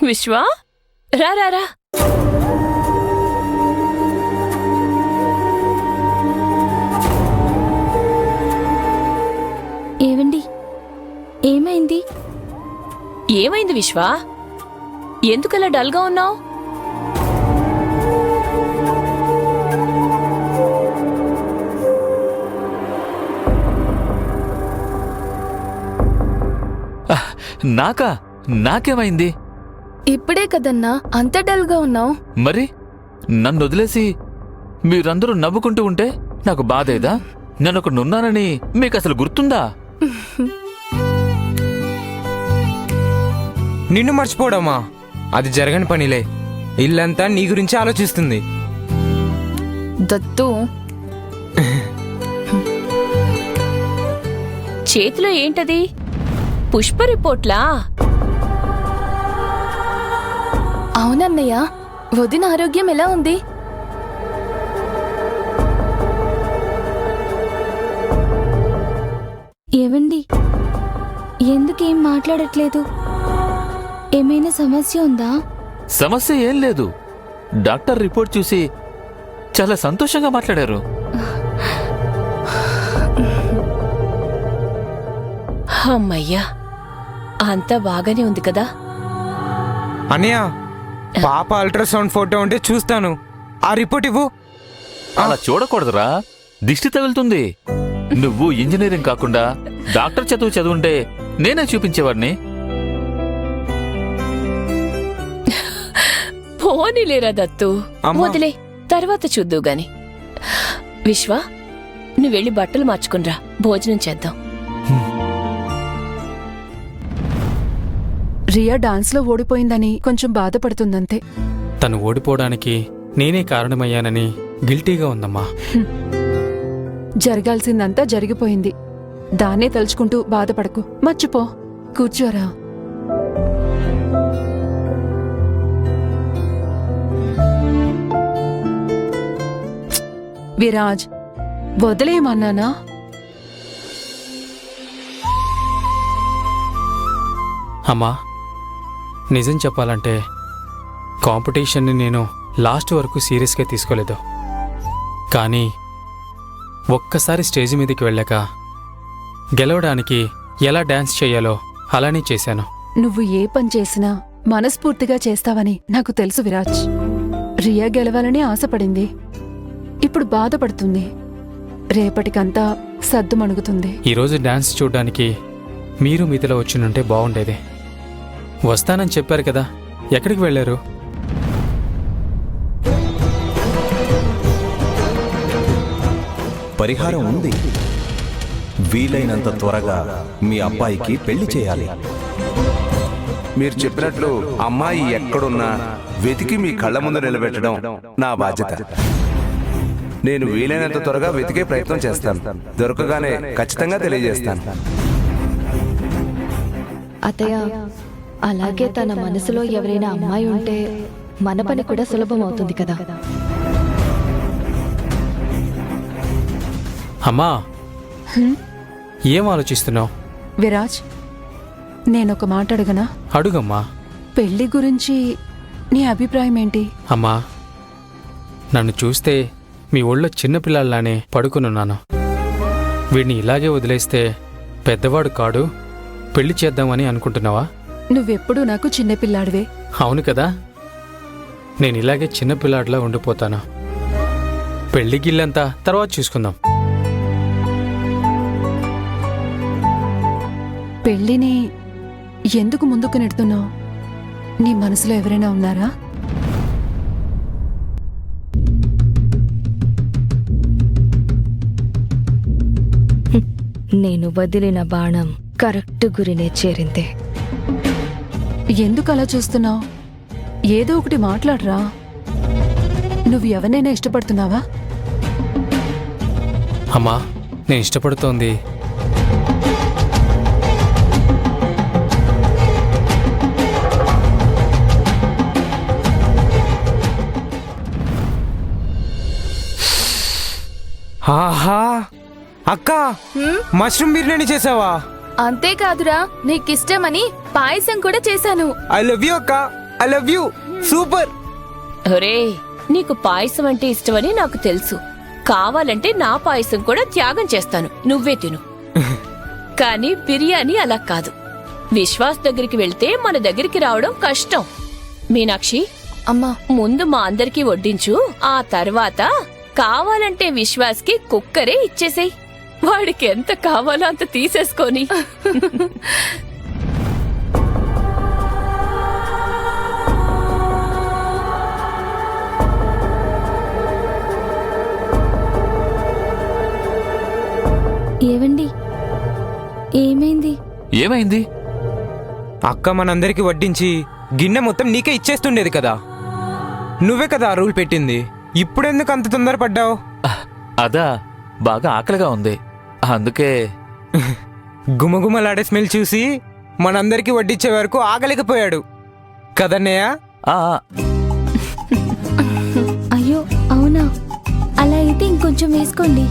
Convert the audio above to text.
విశ్వా, రా రా రా. ఏవండి, ఏమైంది? ఏమైంది విశ్వా? ఎందుకలా డల్గా ఉన్నావు? నాకేమైంది? ఇప్పుడే కదన్నా అంత డల్గా ఉన్నావు. మరి నన్ను వదిలేసి మీరందరూ నవ్వుకుంటూ ఉంటే నాకు బాధేదా? నేనొకడున్నానని మీకసలు గుర్తుందా? నిన్ను మర్చిపోవడమా? అది జరగని పనిలే. ఇల్లంతా నీ గురించి ఆలోచిస్తుంది. దత్తు, చేతిలో ఏంటది? పుష్ప రిపోర్ట్లా? అవునన్నయ్య, వదిన ఆరోగ్యం ఎలా ఉంది? ఏవండి, ఎందుకేం మాట్లాడట్లేదు? ఏమైనా సమస్య ఉందా? సమస్య ఏం లేదు. డాక్టర్ రిపోర్ట్ చూసి చాలా సంతోషంగా మాట్లాడారు. అమ్మయ్యా, అంతా బాగానే ఉంది కదా? అన్నయ్య, పాప అల్ట్రాసౌండ్ ఫోటో ఉంటే చూస్తాను. ఆ రిపోర్ట్ ఇవ్వు. అలా చూడకూడదురా, దిష్టి తగులుతుంది. నువ్వు ఇంజనీరింగ్ కాకుండా డాక్టర్ చదువుంటే నేనే చూపించేవాడిని. పోనీలేరా దత్తు, వదిలే, తర్వాత చూద్దు గాని. విశ్వా, నువ్వెళ్ళి బట్టలు మార్చుకునిరా, భోజనం చేద్దాం. రియా డాన్స్లో ఓడిపోయిందని కొంచెం బాధపడుతుందంతే. తను ఓడిపోవడానికి నేనే కారణమయ్యానని గిల్టీగా ఉందమ్మా. జరగాల్సిందంతా జరిగిపోయింది. దాన్నే తలుచుకుంటూ బాధపడకు. మర్చిపో. కూర్చోరా. విరాజ్, వదిలేయమన్నానా? అమ్మా, నిజం చెప్పాలంటే కాంపిటీషన్ని నేను లాస్ట్ వరకు సీరియస్గా తీసుకోలేదు. కానీ ఒక్కసారి స్టేజ్ మీదకి వెళ్ళాక గెలవడానికి ఎలా డాన్స్ చేయాలో అలానే చేశాను. నువ్వు ఏ పని చేసినా మనస్ఫూర్తిగా చేస్తావని నాకు తెలుసు విరాజ్. రియా గెలవాలని ఆశపడింది, ఇప్పుడు బాధపడుతుంది. రేపటికంతా సద్దుమణుగుతుంది. ఈరోజు డాన్స్ చూడ్డానికి మీరు మీతలో వచ్చినుంటే బాగుండేది. వస్తానని చెప్పారు కదా, ఎక్కడికి వెళ్ళారు? పరిహారం ఉంది. వీలైనంత త్వరగా మీ అబ్బాయికి పెళ్లి చేయాలి. మీరు చెప్పినట్లు అమ్మాయి ఎక్కడున్నా వెతికి మీ కళ్ళ ముందు నిలబెట్టడం నా బాధ్యత. నేను వీలైనంత త్వరగా వెతికే ప్రయత్నం చేస్తాను. దొరకగానే ఖచ్చితంగా తెలియజేస్తాను. అత్తయ్య, అలాగే తన మనసులో ఎవరైనా అమ్మాయి ఉంటే మన పని కూడా సులభం అవుతుంది కదా. అమ్మా, ఏం ఆలోచిస్తున్నావు? విరాజ్, నేనొక మాట అడగనా? అడుగమ్మా. పెళ్లి గురించి నీ అభిప్రాయం ఏంటి? అమ్మా, నన్ను చూస్తే మీ ఒళ్ళో చిన్నపిల్లల్లానే పడుకునున్నాను. వీడిని ఇలాగే వదిలేస్తే పెద్దవాడు కాడు, పెళ్లి చేద్దామని అనుకుంటున్నావా? నువ్వెప్పుడూ నాకు చిన్నపిల్లాడివే. అవును కదా, నేను ఇలాగే చిన్నపిల్లాడిలా ఉండిపోతాను. పెళ్లి గిల్లంతా తర్వాత చూసుకుందాం. పెళ్లిని ఎందుకు ముందుకు నెడుతున్నావు? నీ మనసులో ఎవరైనా ఉన్నారా? నేను వదిలిన బాణం కరెక్ట్ గురినే చేరింది. ఎందుకు అలా చూస్తున్నావు? ఏదో ఒకటి మాట్లాడరా. నువ్వు ఎవరినైనా ఇష్టపడుతున్నావా? అమ్మా, నేను ఇష్టపడుతోంది ఆహా, అక్క, మష్రూమ్ బిర్యానీ చేసావా? అంతేకాదురా, నీకిష్టమని పాయసం కూడా చేశాను. ఐ లవ్ యూ అక్క, ఐ లవ్ యూ. సూపర్. ఒరే, నీకు పాయసం అంటే ఇష్టమని నాకు తెలుసు. కావాలంటే నా పాయసం కూడా త్యాగం చేస్తాను, నువ్వే తిను. కానీ బిర్యానీ అలా కాదు. విశ్వాస్ దగ్గరికి వెళ్తే మన దగ్గరికి రావడం కష్టం. మీనాక్షి, అమ్మా, ముందు మా అందరికీ వడ్డించు. ఆ తర్వాత కావాలంటే విశ్వాస్కి కుక్కరే ఇచ్చేసేయ్. వాడికి ఎంత కావాలో అంత తీసేసుకొని. ఏవండి, ఏమైంది? ఏమైంది? అక్క మనందరికి వడ్డించి గిన్నె మొత్తం నీకే ఇచ్చేస్తుండేది కదా. నువ్వే కదా ఆ రూల్ పెట్టింది. ఇప్పుడెందుకు అంత తొందరపడ్డావు? అదా, బాగా ఆకలిగా ఉంది, అందుకే. గుమగుమలాడే స్మెల్ చూసి మనందరికి వడ్డించే వరకు ఆగలేకపోయాడు కదన్నయ్య. ఆ, అయ్యో అవునా, అలా అయితే ఇంకొంచెం వేసుకోండి.